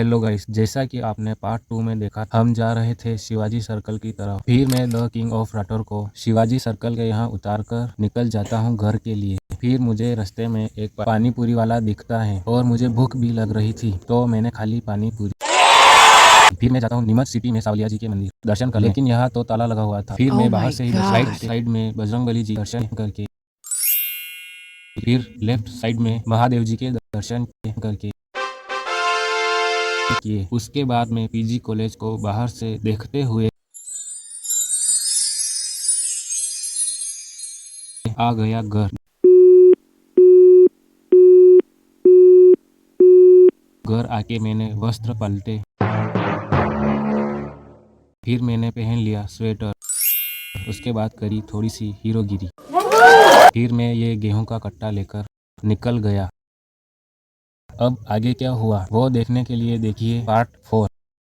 Hello guys, जैसा कि आपने पार्ट 2 में देखा, हम जा रहे थे शिवाजी सर्कल की तरफ। फिर मैं द किंग ऑफ राठौर को शिवाजी सर्कल के यहाँ उतार कर निकल जाता हूँ घर के लिए। फिर मुझे रास्ते में एक पानी पूरी वाला दिखता है और मुझे भूख भी लग रही थी, तो मैंने खाली पानी पूरी। फिर मैं जाता हूँ नीमच सिटी में सावलिया जी के मंदिर दर्शन कर, लेकिन यहाँ तो ताला लगा हुआ था। फिर मैं बाहर से ही राइट साइड में बजरंगबली जी दर्शन करके, फिर लेफ्ट साइड में महादेव जी के दर्शन करके किए। उसके बाद मैं पीजी कॉलेज को बाहर से देखते हुए आ गया घर। घर आके मैंने वस्त्र पलटे, फिर मैंने पहन लिया स्वेटर। उसके बाद करी थोड़ी सी हीरोगिरी। फिर मैं ये गेहूं का कट्टा लेकर निकल गया। अब आगे क्या हुआ वो देखने के लिए देखिए पार्ट 4।